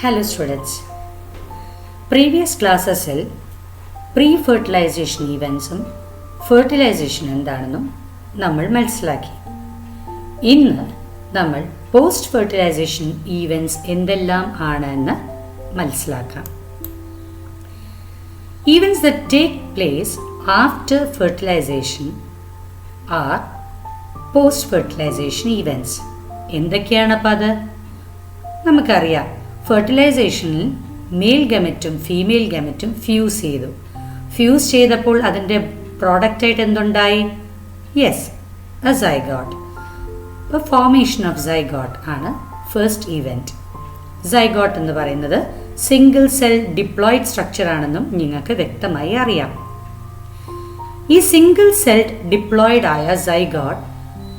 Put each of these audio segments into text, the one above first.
Hello students. Previous classes pre-fertilization events fertilization എന്താണെന്നും നമ്മൾ മനസ്സിലാക്കി. ഇന്ന് നമ്മൾ പോസ്റ്റ് ഫെർട്ടിലൈസേഷൻ ഈവൻറ്റ്സ് എന്തെല്ലാം ആണെന്ന് മനസ്സിലാക്കാം. Events that take place after fertilization are post-fertilization events. എന്തൊക്കെയാണപ്പോൾ അത്? നമുക്കറിയാം, ഫെർട്ടിലൈസേഷനിൽ മെയിൽ ഗമറ്റും ഫീമെയിൽ ഗമറ്റും ഫ്യൂസ് ചെയ്തപ്പോൾ അതിൻ്റെ പ്രോഡക്റ്റായിട്ട് എന്തുണ്ടായി? Yes, A zygote. ഇപ്പോൾ ഫോർമേഷൻ ഓഫ് സൈഗോട്ട് ആണ് ഫസ്റ്റ് ഇവൻറ്റ്. സൈഗോട്ട് എന്ന് പറയുന്നത് സിംഗിൾ സെൽ ഡിപ്ലോയിഡ് സ്ട്രക്ചർ ആണെന്നും നിങ്ങൾക്ക് വ്യക്തമായി അറിയാം. ഈ സിംഗിൾ സെൽ ഡിപ്ലോയിഡ് ആയ സൈഗോട്ട്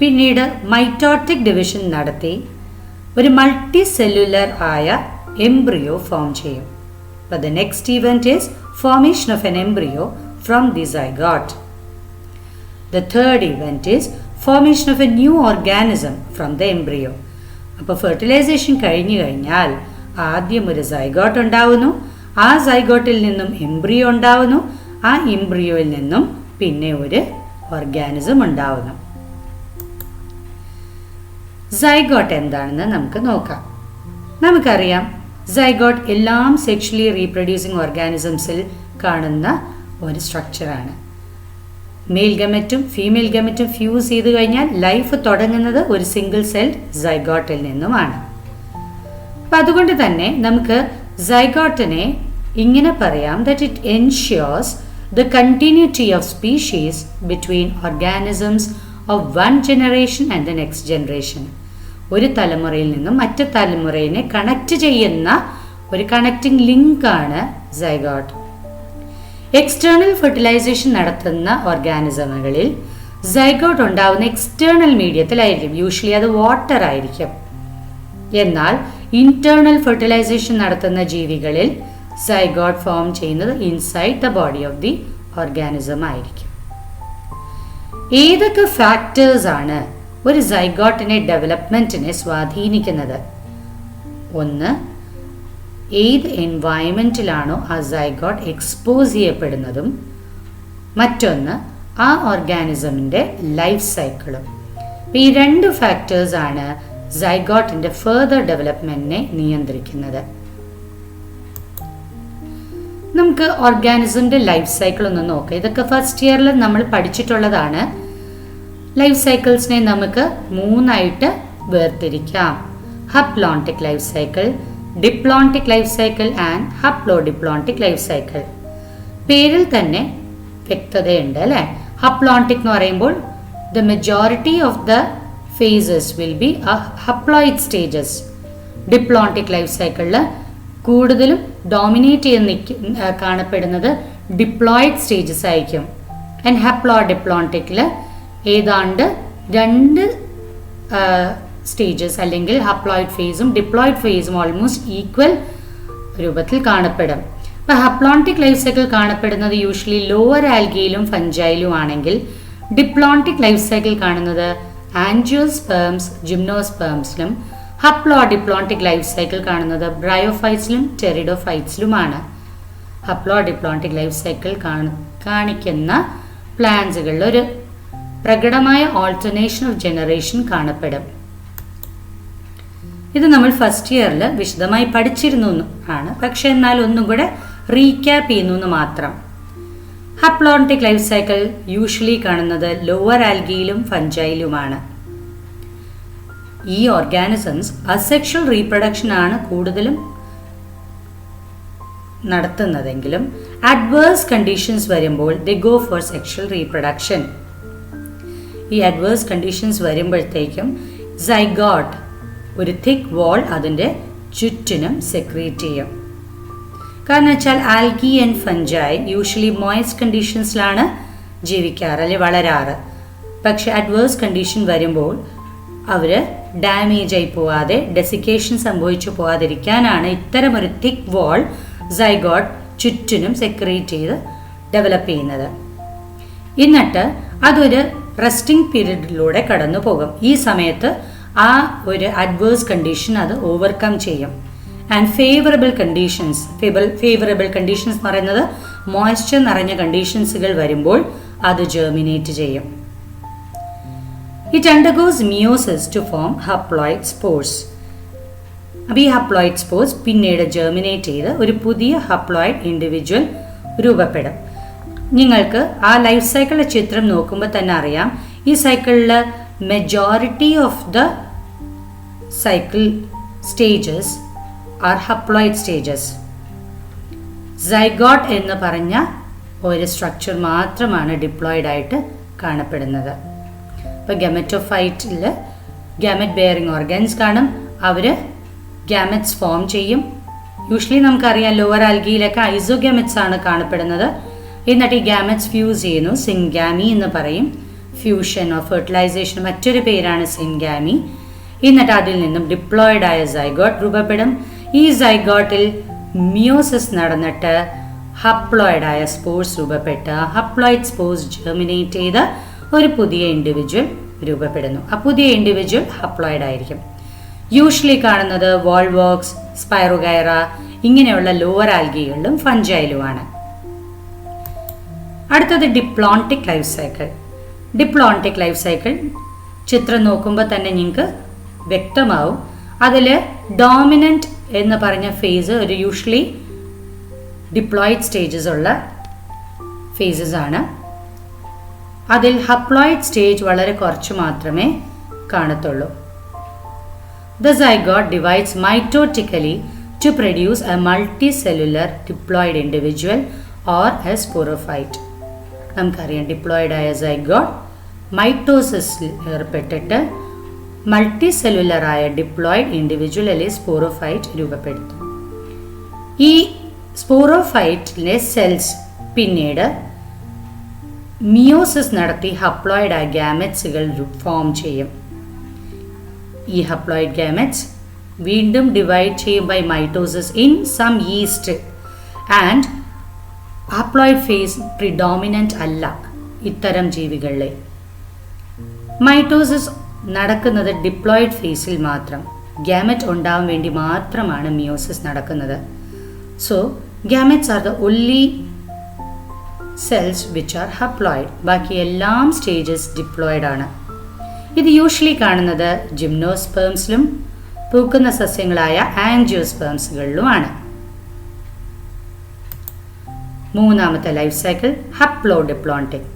പിന്നീട് മൈറ്റോട്ടിക് ഡിവിഷൻ നടത്തി ഒരു മൾട്ടി സെല്ലുലർ ആയ എംബ്രിയോ ഫോം ചെയ്യും. But the next event is formation of an embryo from the zygote. The third event is formation of a new organism from the embryo. അപ്പോൾ fertilisation കഴിഞ്ഞാൽ ആദ്യം ഒരു zygote ഉണ്ടാവുന്നു, ആ സൈഗോട്ടിൽ നിന്നും എംബ്രിയോ ഉണ്ടാവുന്നു, ആ എംബ്രിയോയിൽ നിന്നും പിന്നെ ഒരു ഓർഗാനിസം ഉണ്ടാവുന്നു. സൈഗോട്ട് എന്താണെന്ന് നമുക്ക് നോക്കാം. നമുക്കറിയാം, സൈഗോട്ട് എല്ലാം സെക്ഷലി റീപ്രൊഡ്യൂസിങ് ഓർഗാനിസംസിൽ കാണുന്ന ഒരു സ്ട്രക്ചറാണ്. മെയിൽ ഗമറ്റും ഫീമെയിൽ ഗമറ്റും ഫ്യൂസ് ചെയ്ത് കഴിഞ്ഞാൽ ലൈഫ് തുടങ്ങുന്നത് ഒരു സിംഗിൾ സെൽ സൈഗോട്ടിൽ നിന്നുമാണ്. അപ്പം അതുകൊണ്ട് തന്നെ നമുക്ക് സൈഗോട്ടിനെ ഇങ്ങനെ പറയാം, that it ensures the continuity of species between organisms of one generation and the next generation. ഒരു തലമുറയിൽ നിന്നും മറ്റു തലമുറയെ കണക്ട് ചെയ്യുന്ന ഒരു കണക്റ്റിംഗ് ലിങ്കാണ് സൈഗോട്ട്. എക്സ്റ്റേണൽ ഫെർട്ടിലൈസേഷൻ നടത്തുന്ന ഓർഗാനിസമുകളിൽ സൈഗോട്ട് ഉണ്ടാവുന്ന എക്സ്റ്റേണൽ മീഡിയത്തിലായിരിക്കും. യൂഷ്വലി അത് വാട്ടർ ആയിരിക്കും. എന്നാൽ ഇന്റേണൽ ഫെർട്ടിലൈസേഷൻ നടത്തുന്ന ജീവികളിൽ സൈഗോട്ട് ഫോം ചെയ്യുന്നത് inside the body of the organism ആയിരിക്കും. ഏതൊക്കെ ഫാക്ടേഴ്സ് ആണ് ഒരു സൈഗോട്ടിനെ ഡെവലപ്മെന്റിനെ സ്വാധീനിക്കുന്നത്? ഒന്ന്, ഏത് എൻവയൺമെന്റിലാണോ ആ സൈഗോട്ട് എക്സ്പോസ് ചെയ്യപ്പെടുന്നതും, മറ്റൊന്ന് ആ ഓർഗാനിസമിൻ്റെ ലൈഫ് സൈക്കിളും. ഈ രണ്ട് ഫാക്ടേഴ്സ് ആണ് സൈഗോട്ടിൻ്റെ ഫെർദർ ഡെവലപ്മെന്റിനെ നിയന്ത്രിക്കുന്നത്. നമുക്ക് ഓർഗാനിസമിൻ്റെ ലൈഫ് സൈക്കിൾ ഒന്ന് നോക്കാം. ഇതൊക്കെ ഫസ്റ്റ് ഇയറിൽ നമ്മൾ പഠിച്ചിട്ടുള്ളതാണ്. ലൈഫ് സൈക്കിൾസിനെ നമുക്ക് മൂന്നായിട്ട് വേർതിരിക്കാം: haplontic life cycle, diplontic life cycle and haplodiplontic life cycle. പേരിൽ തന്നെ വ്യക്തതയുണ്ട് അല്ലേ? ഹപ്ലോണ്ടിക് എന്ന് പറയുമ്പോൾ the majority of the phases will be haploid stages. Diplontic life സൈക്കിളിൽ കൂടുതലും ഡോമിനേറ്റ് ചെയ്ത് കാണപ്പെടുന്നത് ഡിപ്ലോയിഡ് സ്റ്റേജസ് ആയിരിക്കും. ആൻഡ് ഹപ്ലോഡിപ്ലോണ്ടിക്കിൽ ഏതാണ്ട് രണ്ട് സ്റ്റേജസ് അല്ലെങ്കിൽ ഹപ്ലോയിഡ് ഫേസും ഡിപ്ലോയിഡ് ഫേസും ഓൾമോസ്റ്റ് ഈക്വൽ രൂപത്തിൽ കാണപ്പെടും. ഇപ്പോൾ ഹപ്ലോണ്ടിക് ലൈഫ് സൈക്കിൾ കാണപ്പെടുന്നത് യൂഷ്വലി ലോവർ ആൽഗയിലും ഫഞ്ചൈലും ആണെങ്കിൽ, ഡിപ്ലോണ്ടിക് ലൈഫ് സൈക്കിൾ കാണുന്നത് ആൻജിയോസ്പേംസ്, ജിംനോസ്പേംസിലും, ഹപ്ലോഡിപ്ലോണ്ടിക് ലൈഫ് സൈക്കിൾ കാണുന്നത് ബ്രയോഫൈറ്റ്സിലും ടെറിഡോഫൈറ്റ്സിലുമാണ്. ഹപ്ലോഡിപ്ലോണ്ടിക് ലൈഫ് സൈക്കിൾ കാണിക്കുന്ന പ്ലാന്റ്സുകളിൽ ഒരു പ്രകടമായ ഓൾട്ടർനേഷൻ ഓഫ് ജനറേഷൻ കാണപ്പെടും. ഇത് നമ്മൾ ഫസ്റ്റ് ഇയറിൽ വിശദമായി പഠിച്ചിരുന്നു ആണ്, പക്ഷെ എന്നാൽ ഒന്നും കൂടെ റീക്യാപ്പ് ചെയ്യുന്നു എന്ന് മാത്രം. ഹപ്ലോണ്ടിക് ലൈഫ് സൈക്കിൾ യൂഷ്വലി കാണുന്നത് ലോവർ ആൽഗയിലും ഫഞ്ചൈലുമാണ്. ഈ ഓർഗാനിസംസ് അസെക്ഷൽ റീപ്രൊഡക്ഷൻ ആണ് കൂടുതലും നടത്തുന്നതെങ്കിലും അഡ്വേഴ്സ് കണ്ടീഷൻസ് വരുമ്പോൾ they go for sexual reproduction. ഈ അഡ്വേഴ്സ് കണ്ടീഷൻസ് വരുമ്പോഴത്തേക്കും സൈഗോട്ട് ഒരു തിക്ക് വാൾ അതിൻ്റെ ചുറ്റിനും സെക്രീറ്റ് ചെയ്യും. കാരണം വെച്ചാൽ algae and fungi usually moist കണ്ടീഷൻസിലാണ് ജീവിക്കാറ് അല്ലെങ്കിൽ വളരാറ്. പക്ഷെ അഡ്വേഴ്സ് കണ്ടീഷൻ വരുമ്പോൾ അവർ ഡാമേജ് ആയി പോവാതെ, ഡെസിക്കേഷൻ സംഭവിച്ചു പോവാതിരിക്കാനാണ് ഇത്തരമൊരു തിക്ക് വാൾ സൈഗോട്ട് ചുറ്റിനും സെക്രീറ്റ് ചെയ്ത് ഡെവലപ്പ് ചെയ്യുന്നത്. എന്നിട്ട് അതൊരു റെസ്റ്റിംഗ് പീരീഡിലൂടെ കടന്നു പോകും. ഈ സമയത്ത് ആ ഒരു അഡ്വേഴ്സ് കണ്ടീഷൻ അത് ഓവർകം ചെയ്യും. And favourable conditions. Favourable conditions എന്ന് പറയുന്നത് മോയ്സ്ചർ നിറഞ്ഞ കണ്ടീഷൻസുകൾ വരുമ്പോൾ അത് ജെർമിനേറ്റ് ചെയ്യും. It undergoes meiosis to form haploid spores. അപ്പോൾ ഈ ഹപ്ലോയിഡ് സ്പോർസ് പിന്നീട് ജെർമിനേറ്റ് ചെയ്ത് ഒരു പുതിയ ഹപ്ലോയിഡ് ഇൻഡിവിജ്വൽ രൂപപ്പെടും. നിങ്ങൾക്ക് ആ ലൈഫ് സൈക്കിളിലെ ചിത്രം നോക്കുമ്പോൾ തന്നെ അറിയാം, ഈ സൈക്കിളിൽ majority of the cycle stages are haploid stages. Zygote എന്ന് പറഞ്ഞ ഒരു സ്ട്രക്ചർ മാത്രമാണ് ഡിപ്ലോയിഡ് ആയിട്ട് കാണപ്പെടുന്നത്. ഇപ്പോൾ ഗമറ്റോഫൈറ്റിൽ ഗാമറ്റ് ബെയറിംഗ് ഓർഗൻസ് കാണും. അവർ ഗാമറ്റ്സ് ഫോം ചെയ്യും. യൂഷ്വലി നമുക്കറിയാം ലോവർ ആൽഗിയിലൊക്കെ ഐസോഗാമറ്റ്സ് ആണ് കാണപ്പെടുന്നത്. എന്നിട്ട് ഈ ഗാമറ്റ്സ് ഫ്യൂസ് ചെയ്യുന്നു, സിൻഗാമി എന്ന് പറയും. ഫ്യൂഷനോ ഫെർട്ടിലൈസേഷനോ മറ്റൊരു പേരാണ് സിൻഗാമി. എന്നിട്ട് അതിൽ നിന്നും ഡിപ്ലോയിഡ് ആയ സൈഗോട്ട് രൂപപ്പെടും. ഈ സൈഗോട്ടിൽ മിയോസിസ് നടന്നിട്ട് ഹപ്ലോയിഡ് ആയ സ്പോർസ് രൂപപ്പെട്ട് ഹപ്ലോയിഡ് സ്പോർസ് ജെർമിനേറ്റ് ചെയ്ത് ഒരു പുതിയ ഇൻഡിവിജ്വൽ രൂപപ്പെടുന്നു. ആ പുതിയ ഇൻഡിവിജ്വൽ ഹപ്ലോയിഡ് ആയിരിക്കും. യൂഷ്വലി കാണുന്നത് വോൾവോക്സ്, സ്പൈറോഗൈറ ഇങ്ങനെയുള്ള ലോവർ ആൽഗികളിലും ഫഞ്ചൈലുമാണ്. അടുത്തത് diplontic life cycle. Diplontic life cycle ചിത്രം നോക്കുമ്പോൾ തന്നെ നിങ്ങൾക്ക് വ്യക്തമാവും. അതിൽ ഡോമിനൻ്റ് എന്ന് പറഞ്ഞ ഫേസ് ഒരു യൂഷ്വലി ഡിപ്ലോയിഡ് സ്റ്റേജസ് ഉള്ള ഫേസസ് ആണ്. അതിൽ ഹപ്ലോയിഡ് സ്റ്റേജ് വളരെ കുറച്ച് മാത്രമേ കാണത്തുള്ളൂ. The zygote divides mitotically to produce a multicellular diploid individual or a sporophyte. നമുക്കറിയാം ഡിപ്ലോയിഡ് ആയ സൈഗോട്ട് മൈറ്റോസിസിൽ ഏർപ്പെട്ടിട്ട് മൾട്ടി സെല്ലുലർ ആയ ഡിപ്ലോയിഡ് ഇൻഡിവിജ്വൽ അല്ലെങ്കിൽ സ്പോറോഫൈറ്റ് രൂപപ്പെടുത്തും. ഈ സ്പോറോഫൈറ്റിലെ സെൽസ് പിന്നീട് മിയോസിസ് നടത്തി ഹപ്ലോയിഡ് ആയ ഗാമറ്റ്സുകൾ ഫോം ചെയ്യും. ഈ ഹപ്ലോയിഡ് ഗാമറ്റ്സ് വീണ്ടും ഡിവൈഡ് ചെയ്യും by mitosis in some yeast. And haploid phase predominant അല്ല ഇത്തരം ജീവികളിലെ. മൈറ്റോസിസ് നടക്കുന്നത് ഡിപ്ലോയിഡ് ഫേസിൽ മാത്രം. ഗാമറ്റ് ഉണ്ടാവാൻ വേണ്ടി മാത്രമാണ് മിയോസിസ് നടക്കുന്നത്. So gametes are the only cells which are haploid. ബാക്കി എല്ലാം സ്റ്റേജസ് ഡിപ്ലോയിഡ് ആണ്. ഇത് യൂഷ്വലി കാണുന്നത് ജിംനോസ്പേംസിലും പൂക്കുന്ന സസ്യങ്ങളായ ആൻജിയോസ്പേംസുകളിലുമാണ്. മൂന്നാമത്തെ ലൈഫ് സൈക്കിൾ ഹപ്ലോഡിപ്ലോണ്ടിക്.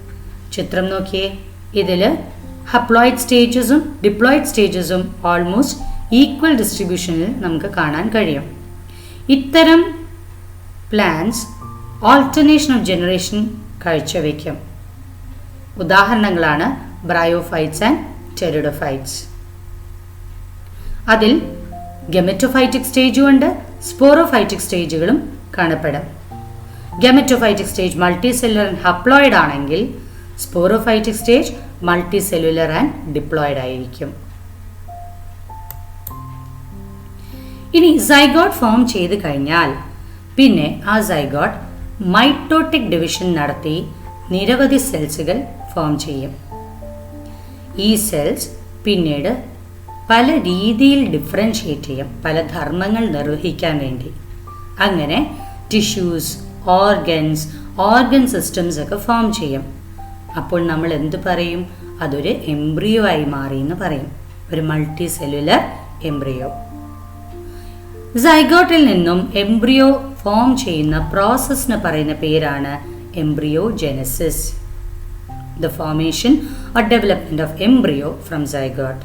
ചിത്രം നോക്കിയേ, ഇതിൽ ഹപ്ലോയിഡ് സ്റ്റേജസും ഡിപ്ലോയിഡ് സ്റ്റേജസും ഓൾമോസ്റ്റ് ഈക്വൽ ഡിസ്ട്രിബ്യൂഷനിൽ നമുക്ക് കാണാൻ കഴിയും. ഇത്തരം പ്ലാന്റ്സ് ഓൾട്ടർനേഷൻ ഓഫ് ജനറേഷൻ കാഴ്ചവെക്കും. ഉദാഹരണങ്ങളാണ് ബ്രയോഫൈറ്റ്സ് ആൻഡ് ടെറിഡോഫൈറ്റ്സ്. അതിൽ ഗെമറ്റോഫൈറ്റിക് സ്റ്റേജും ഉണ്ട്, സ്പോറോഫൈറ്റിക് സ്റ്റേജുകളും കാണപ്പെടും. ഗെമറ്റോഫൈറ്റിക് സ്റ്റേജ് മൾട്ടി സെല്ലുലർ ആൻഡ് ഹപ്ലോയിഡ് ആണെങ്കിൽ sporophytic stage multi cellular and diploid ആയിരിക്കും. ഇനി സൈഗോട്ട് ഫോം ചെയ്ത് കഴിഞ്ഞാൽ പിന്നെ ആ സൈഗോട്ട് മൈറ്റോട്ടിക് ഡിവിഷൻ നടത്തി നിരവധി സെൽസുകൾ ഫോം ചെയ്യും. ഈ സെൽസ് പിന്നീട് പല രീതിയിൽ ഡിഫറൻഷിയേറ്റ് ചെയ്യും, പല ധർമ്മങ്ങൾ നിർവഹിക്കാൻ വേണ്ടി. അങ്ങനെ ടിഷ്യൂസ്, ഓർഗൻ സിസ്റ്റംസ് ഒക്കെ ഫോം ചെയ്യും. അപ്പോൾ നമ്മൾ എന്ത് പറയും? അതൊരു എംബ്രിയോ ആയി മാറി എന്ന് പറയും, ഒരു മൾട്ടി സെല്ലുലർ എംബ്രിയോ. സൈഗോട്ടിൽ നിന്നും എംബ്രിയോ ഫോം ചെയ്യുന്ന പ്രോസസ്സിന് പറയുന്ന പേരാണ് embryogenesis. The formation or development of embryo from zygote.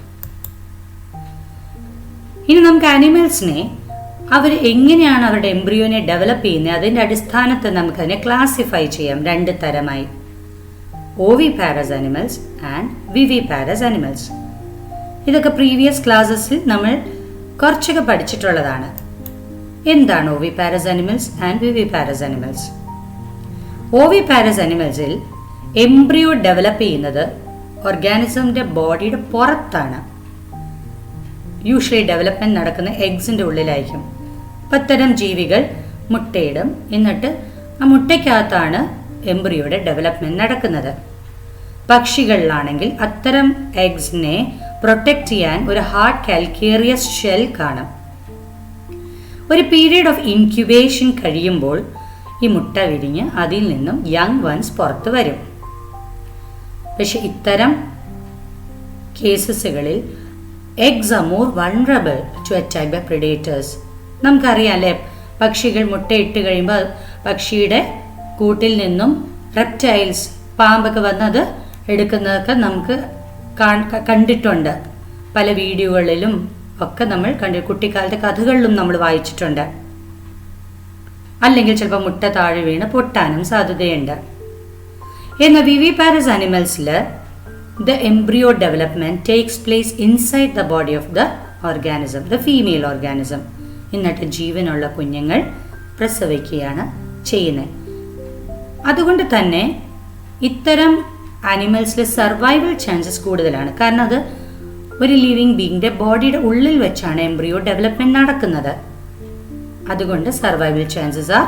ഇനി നമുക്ക് ആനിമൽസിനെ അവർ എങ്ങനെയാണ് അവരുടെ എംബ്രിയോനെ ഡെവലപ്പ് ചെയ്യുന്നത് അതിൻ്റെ അടിസ്ഥാനത്തിൽ നമുക്കതിനെ ക്ലാസിഫൈ ചെയ്യാം രണ്ട് തരമായി: oviparous animals and viviparous animals. ഇതൊക്കെ പ്രീവിയസ് ക്ലാസ്സസിൽ നമ്മൾ കുറച്ചൊക്കെ പഠിച്ചിട്ടുള്ളതാണ്. എന്താണ് oviparous animals and viviparous animals? Oviparous ആനിമൽസിൽ എംബ്രിയോ ഡെവലപ്പ് ചെയ്യുന്നത് ഓർഗാനിസമിൻ്റെ ബോഡിയുടെ പുറത്താണ്. യൂഷ്വലി ഡെവലപ്മെൻറ്റ് നടക്കുന്ന എഗ്സിൻ്റെ ഉള്ളിലായിരിക്കും. അത്തരം ജീവികൾ മുട്ടയിടും, എന്നിട്ട് ആ മുട്ടയ്ക്കകത്താണ് എംബ്രിയോയുടെ ഡെവലപ്മെൻറ്റ് നടക്കുന്നത്. പക്ഷികളിലാണെങ്കിൽ അത്തരം എഗ്സിനെ പ്രൊട്ടക്റ്റ് ചെയ്യാൻ ഒരു ഹാർഡ് കാൽക്കേറിയസ് ഷെൽ കാണും. ഒരു പീരീഡ് ഓഫ് ഇൻക്യുബേഷൻ കഴിയുമ്പോൾ ഈ മുട്ട വിരിഞ്ഞ് അതിൽ നിന്നും യങ് വൺസ് പുറത്ത് വരും. പക്ഷെ ഇത്തരം കേസസുകളിൽ eggs are more vulnerable to attack by predators. നമുക്കറിയാം അല്ലേ, പക്ഷികൾ മുട്ടയിട്ട് കഴിയുമ്പോൾ പക്ഷിയുടെ കൂട്ടിൽ നിന്നും റെപ്റ്റൈൽസ്, പാമ്പൊക്കെ വന്നത് എടുക്കുന്നതൊക്കെ നമുക്ക് കണ്ടിട്ടുണ്ട്. പല വീഡിയോകളിലും ഒക്കെ നമ്മൾ കുട്ടിക്കാലത്തെ കഥകളിലും നമ്മൾ വായിച്ചിട്ടുണ്ട്. അല്ലെങ്കിൽ ചിലപ്പോൾ മുട്ട താഴെ വീണ് പൊട്ടാനും സാധ്യതയുണ്ട്. എന്നാൽ viviparous ആനിമൽസിൽ the embryo development takes place inside the body of the organism, the female organism. എന്നിട്ട് ജീവനുള്ള കുഞ്ഞുങ്ങൾ പ്രസവിക്കുകയാണ് ചെയ്യുന്നത്. അതുകൊണ്ട് തന്നെ ഇത്തരം ആനിമൽസിലെ സർവൈവൽ ചാൻസസ് കൂടുതലാണ്. കാരണം അത് ഒരു ലിവിങ് ബീയിങ്ങിൻ്റെ ബോഡിയുടെ ഉള്ളിൽ വെച്ചാണ് എംബ്രിയോ ഡെവലപ്മെൻറ്റ് നടക്കുന്നത്. അതുകൊണ്ട് സർവൈവൽ ചാൻസസ് ആർ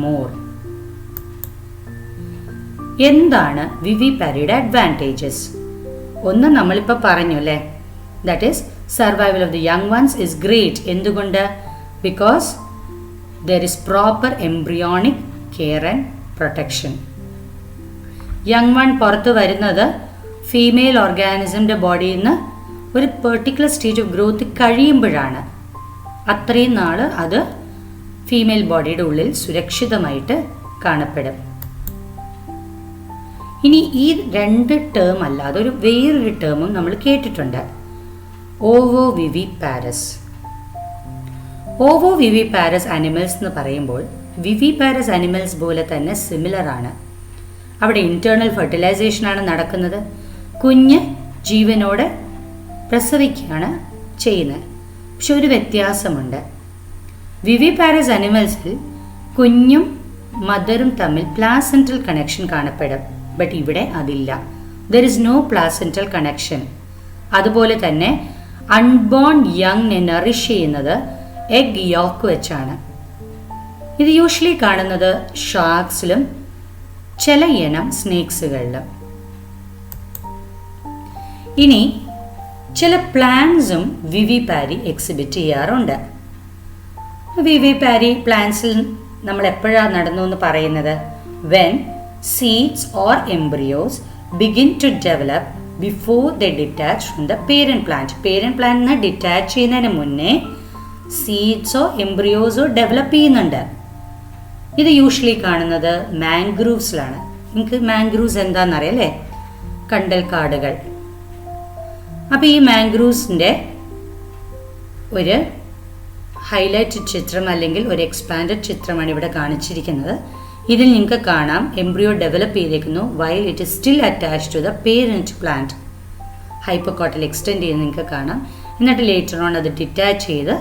മോർ. എന്താണ് വിവിപാരിയുടെ അഡ്വാൻറ്റേജസ്? ഒന്ന് നമ്മളിപ്പോൾ പറഞ്ഞു അല്ലേ, that is survival of the young ones is great. എന്തുകൊണ്ട്? Because there is proper embryonic care and protection. Young one പുറത്ത് വരുന്നത് ഫീമെയിൽ ഓർഗാനിസമിൻ്റെ ബോഡിയിൽ നിന്ന് ഒരു പെർട്ടിക്കുലർ സ്റ്റേജ് ഓഫ് ഗ്രോത്ത് കഴിയുമ്പോഴാണ്. അത്രയും നാൾ അത് ഫീമെയിൽ ബോഡിയുടെ ഉള്ളിൽ സുരക്ഷിതമായിട്ട് കാണപ്പെടും. ഇനി ഈ രണ്ട് ടേം അല്ലാതെ ഒരു വേറൊരു ടേമും നമ്മൾ കേട്ടിട്ടുണ്ട്, ഓവോ വിവിപാരസ്. ഓവോ വിവിപാരസ് ആനിമൽസ് എന്ന് പറയുമ്പോൾ വിവിപാരസ് ആനിമൽസ് പോലെ തന്നെ സിമിലർ ആണ്. അവിടെ ഇന്റേണൽ ഫെർട്ടിലൈസേഷൻ ആണ് നടക്കുന്നത്. കുഞ്ഞ് ജീവനോടെ പ്രസവിക്കുകയാണ് ചെയ്യുന്നത്. പക്ഷെ ഒരു വ്യത്യാസമുണ്ട്. വിവിപാരസ് ആനിമൽസിൽ കുഞ്ഞും മദറും തമ്മിൽ പ്ലാസെന്റൽ കണക്ഷൻ കാണപ്പെടും. ബട്ട് ഇവിടെ അതില്ല. There is no placental connection. അതുപോലെ തന്നെ അൺബോൺ യങ്ങിനെ നറിഷ് ചെയ്യുന്നത് എഗ് യോക്ക് വെച്ചാണ്. ഇത് യൂഷ്വലി കാണുന്നത് ഷാർക്സിലും ചില ഇനം സ്നേക്സുകളിലും. ഇനി ചില പ്ലാന്റ്സും വിവിപാരി എക്സിബിറ്റ് ചെയ്യാറുണ്ട്. വിവിപാരി പ്ലാന്റ്സിൽ നമ്മൾ എപ്പോഴാണ് നടന്നു എന്ന് പറയുന്നത്? When seeds or embryos begin to develop before they detach from the parent plant. Parent plant detach ചെയ്യുന്നതിന് മുന്നേ സീഡ്സോ എംബ്രിയോസോ ഡെവലപ്പ് ചെയ്യുന്നുണ്ട്. ഇത് യൂഷ്വലി കാണുന്നത് മാംഗ്രൂവ്സിലാണ്. നിങ്ങൾക്ക് മാംഗ്രൂവ്സ് എന്താണെന്നറിയാം അല്ലേ? കണ്ടൽക്കാടുകൾ. അപ്പോൾ ഈ മാംഗ്രൂവ്സിൻ്റെ ഒരു ഹൈലൈറ്റ് ചിത്രം അല്ലെങ്കിൽ ഒരു എക്സ്പാൻഡഡ് ചിത്രമാണ് ഇവിടെ കാണിച്ചിരിക്കുന്നത്. ഇതിൽ നിങ്ങൾക്ക് കാണാം എംബ്രിയോ ഡെവലപ്പ് ചെയ്തേക്കുന്നു while it is still attached to the parent plant. Hypocotyl extend ചെയ്ത് നിങ്ങൾക്ക് കാണാം. എന്നിട്ട് ലേറ്റർ ഓൺ അത് ഡിറ്റാച്ച് ചെയ്ത്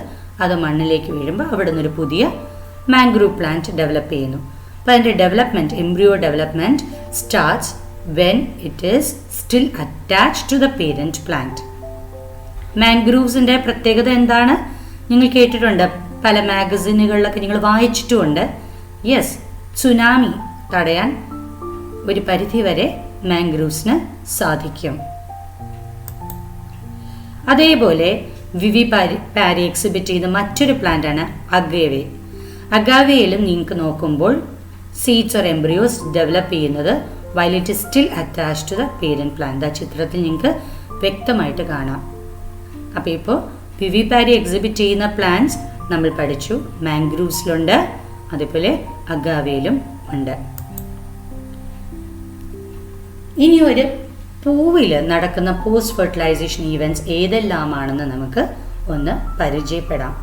അത് മണ്ണിലേക്ക് വീഴുമ്പോൾ അവിടെ നിന്നൊരു പുതിയ മാംഗ്രൂവ് പ്ലാന്റ് ഡെവലപ്പ് ചെയ്യുന്നു. അപ്പോൾ അതിൻ്റെ development, embryo development starts when it is still attached to the parent plant. മാംഗ്രൂവ്സിൻ്റെ പ്രത്യേകത എന്താണ്? നിങ്ങൾ കേട്ടിട്ടുണ്ട്, പല മാഗസിനുകളിലൊക്കെ നിങ്ങൾ വായിച്ചിട്ടുമുണ്ട്. യെസ്, സുനാമി തടയാൻ ഒരു പരിധിവരെ മാംഗ്രൂവ്സിന് സാധിക്കും. അതേപോലെ വിവിപാരി എക്സിബിറ്റ് ചെയ്യുന്ന മറ്റൊരു പ്ലാന്റാണ് അഗാവെ. അഗാവയിലും നിങ്ങൾക്ക് നോക്കുമ്പോൾ സീഡ്സ് ഓർ എംബ്രിയോസ് ഡെവലപ്പ് ചെയ്യുന്നത് while it is still attached to the parent plant. ആ ചിത്രത്തിൽ നിങ്ങൾക്ക് വ്യക്തമായിട്ട് കാണാം. അപ്പോൾ ഇപ്പോൾ വിവിപാരി എക്സിബിറ്റ് ചെയ്യുന്ന പ്ലാന്റ്സ് നമ്മൾ പഠിച്ചു. മാംഗ്രൂവ്സിലുണ്ട്, അതേപോലെ അഗാവയിലും ഉണ്ട്. ഇനി ഒരു പൂവിൽ നടക്കുന്ന പോസ്റ്റ് ഫെർട്ടിലൈസേഷൻ ഈവൻറ്റ്സ് ഏതെല്ലാമാണെന്ന് നമുക്ക് ഒന്ന് പരിചയപ്പെടാം.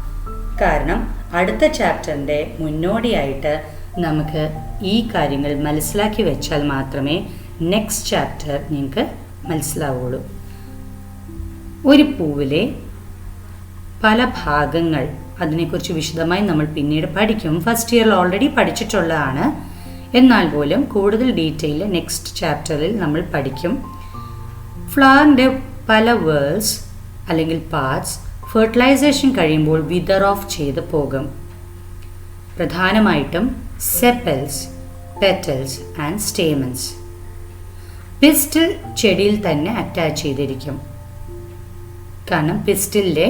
കാരണം അടുത്ത ചാപ്റ്ററിൻ്റെ മുന്നോടിയായിട്ട് നമുക്ക് ഈ കാര്യങ്ങൾ മനസ്സിലാക്കി വെച്ചാൽ മാത്രമേ നെക്സ്റ്റ് ചാപ്റ്റർ നിങ്ങൾക്ക് മനസ്സിലാവുള്ളൂ. ഒരു പൂവിലെ പല ഭാഗങ്ങൾ, അതിനെക്കുറിച്ച് വിശദമായി നമ്മൾ പിന്നീട് പഠിക്കും. ഫസ്റ്റ് ഇയറിൽ ഓൾറെഡി പഠിച്ചിട്ടുള്ളതാണ്. എന്നാൽ പോലും കൂടുതൽ ഡീറ്റെയിൽ നെക്സ്റ്റ് ചാപ്റ്ററിൽ നമ്മൾ പഠിക്കും. ഫ്ലവറിൻ്റെ പല വേൾസ് അല്ലെങ്കിൽ പാർട്സ് ഫെർട്ടിലൈസേഷൻ കഴിയുമ്പോൾ വിതർ ഓഫ് ചെയ്ത് പോകും. പ്രധാനമായിട്ടും sepals, petals and stamens. Pistil ചെടിയിൽ തന്നെ അറ്റാച്ച് ചെയ്തിരിക്കും. കാരണം പിസ്റ്റിലിലെ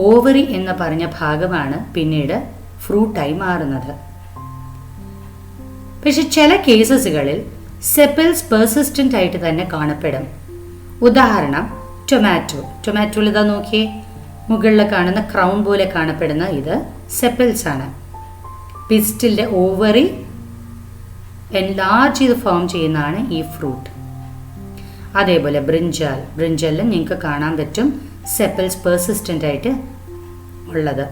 ഓവറി എന്ന് പറഞ്ഞ ഭാഗമാണ് പിന്നീട് ഫ്രൂട്ടായി മാറുന്നത്. പക്ഷെ ചില കേസസുകളിൽ സെപ്പിൾസ് പെർസിസ്റ്റന്റ് ആയിട്ട് തന്നെ കാണപ്പെടും. ഉദാഹരണം ടൊമാറ്റോയിൽ ഇതാ നോക്കിയേ, മുകളിൽ കാണുന്ന ക്രൗൺ പോലെ കാണപ്പെടുന്ന ഇത് സെപ്പിൾസ് ആണ്. പിസ്റ്റിലിന്റെ ഓവറി എൻലാർജ് ചെയ്ത് ഫോം ചെയ്യുന്നതാണ് ഈ ഫ്രൂട്ട്. അതേപോലെ ബ്രിഞ്ചാലിലും നിങ്ങൾക്ക് കാണാൻ പറ്റും സെപ്പിൾസ് പെർസിസ്റ്റന്റ് ആയിട്ട് ഉള്ളത്.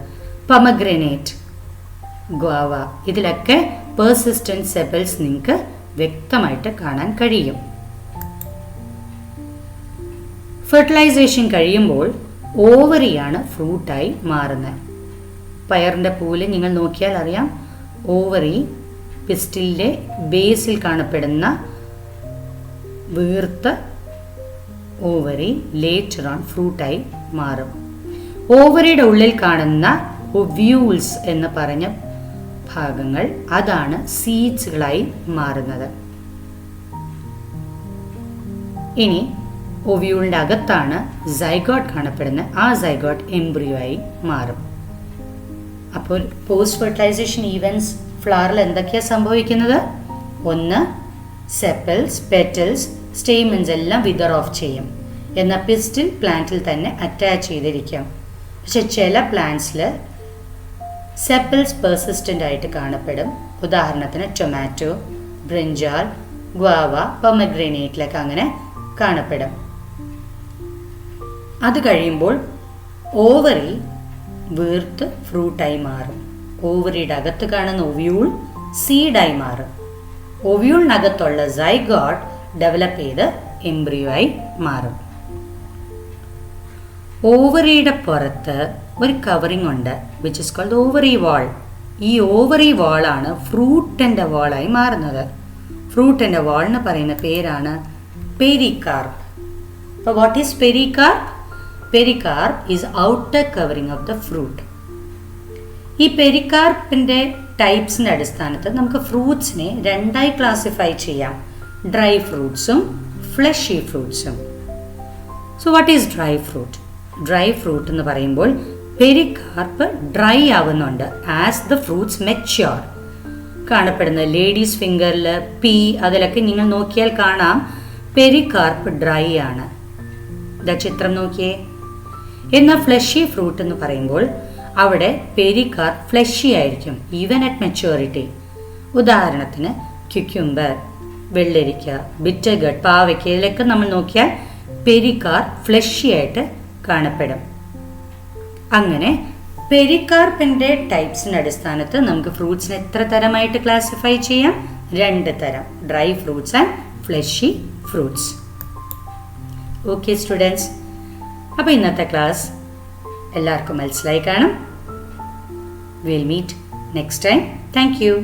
പൊമഗ്രനേറ്റ്, ഗോവ, ഇതിലൊക്കെ പെർസിസ്റ്റന്റ് സെപ്പിൾസ് നിങ്ങൾക്ക് വ്യക്തമായിട്ട് കാണാൻ കഴിയും. ഫെർട്ടിലൈസേഷൻ കഴിയുമ്പോൾ ഓവറിയാണ് ഫ്രൂട്ടായി മാറുന്നത്. പയറിൻ്റെ പൂവിൽ നിങ്ങൾ നോക്കിയാൽ അറിയാം, ഓവറി പിസ്റ്റിലിൻ്റെ ബേസിൽ കാണപ്പെടുന്ന വീർത്ത ഓവറി ലേറ്റർ ഓൺ ഫ്രൂട്ടായി മാറും. ഓവറിയുടെ ഉള്ളിൽ കാണുന്ന ഒവ്യൂൾസ് എന്ന് പറഞ്ഞ ഭാഗങ്ങൾ അതാണ് സീഡ്സുകളായി മാറുന്നത്. ഇനി ഒവ്യൂളിൻ്റെ അകത്താണ് സൈഗോട്ട് കാണപ്പെടുന്നത്. ആ സൈഗോട്ട് എംബ്രിയോ ആയി മാറും. അപ്പോൾ പോസ്റ്റ് ഫെർട്ടിലൈസേഷൻ ഈവൻസ് ഫ്ലവറിൽ എന്തൊക്കെയാണ് സംഭവിക്കുന്നത്? ഒന്ന്, സെപ്പിൾസ്, പെറ്റൽസ്, സ്റ്റേമൻസ് എല്ലാം വിതർ ഓഫ് ചെയ്യും. എന്നാൽ പിസ്റ്റിൽ പ്ലാന്റിൽ തന്നെ അറ്റാച്ച് ചെയ്തിരിക്കും. പക്ഷെ ചില പ്ലാന്റ്സിൽ സെപ്പിൾസ് പെർസിസ്റ്റന്റ് ആയിട്ട് കാണപ്പെടും. ഉദാഹരണത്തിന് ടൊമാറ്റോ, ബ്രിഞ്ചാൽ, ഗ്വാവ, പൊമഗ്രനേറ്റിലൊക്കെ അങ്ങനെ കാണപ്പെടും. അത് കഴിയുമ്പോൾ ഓവറി വീർത്ത് ഫ്രൂട്ടായി മാറും. ഓവറിയുടെ അകത്ത് കാണുന്ന ഒവ്യൂൾ സീഡായി മാറും. ഒവ്യൂളിനകത്തുള്ള സൈഗോട്ട് ഡെവലപ്പ് ചെയ്ത് എംബ്രിയോ ആയി മാറും. ഓവറിയുടെ പുറത്ത് ഒരു കവറിംഗ് ഉണ്ട്, വിച്ച് ഇസ് കോൾഡ് ഓവറി വാൾ. ഈ ഓവറി വാളാണ് ഫ്രൂട്ടിൻ്റെ വാളായി മാറുന്നത്. ഫ്രൂട്ടിൻ്റെ വാൾ എന്ന് പറയുന്ന പേരാണ് പെരികാർപ്പ്. അപ്പോൾ what is pericarp? Pericarp is outer covering of the fruit. ഈ പെരികാർപ്പിൻ്റെ ടൈപ്സിൻ്റെ അടിസ്ഥാനത്തിൽ നമുക്ക് ഫ്രൂട്ട്സിനെ രണ്ടായി ക്ലാസിഫൈ ചെയ്യാം, ഡ്രൈ ഫ്രൂട്ട്സും ഫ്ലഷി ഫ്രൂട്ട്സും. So what is dry fruit? Dry fruit എന്ന് പറയുമ്പോൾ പെരികാർപ്പ് ഡ്രൈ ആവുന്നുണ്ട് ആസ് ദ ഫ്രൂട്ട്സ് മെച്യൂർ. കാണപ്പെടുന്ന ലേഡീസ് ഫിംഗറിൽ, പീ, അതിലൊക്കെ നിങ്ങൾ നോക്കിയാൽ കാണാം പെരികാർപ്പ് ഡ്രൈ ആണ്. ഇതാ ചിത്രം നോക്കിയേ. എന്നാൽ ഫ്ലഷി ഫ്രൂട്ട് എന്ന് പറയുമ്പോൾ അവിടെ പെരികാർപ്പ് ഫ്ലഷി ആയിരിക്കും ഈവൻ അറ്റ് മെച്യൂരിറ്റി. ഉദാഹരണത്തിന് ക്യുക്യുംബർ, വെള്ളരിക്ക, ബിറ്റർഗട്ട്, പാവയ്ക്ക, ഇതിലൊക്കെ നമ്മൾ നോക്കിയാൽ പെരികാർപ്പ് ഫ്ലഷി ആയിട്ട് കാണപ്പെടും. അങ്ങനെ പെരികാർപ്പിൻ്റെ ടൈപ്സിൻ്റെ അടിസ്ഥാനത്തിൽ നമുക്ക് ഫ്രൂട്ട്സിനെ എത്ര തരമായിട്ട് ക്ലാസിഫൈ ചെയ്യാം? 2 തരം, dry fruits and fleshy fruits. Okay students, അപ്പോൾ ഇന്നത്തെ ക്ലാസ് എല്ലാവർക്കും മനസ്സിലായി കാണും. Will meet next time. Thank U.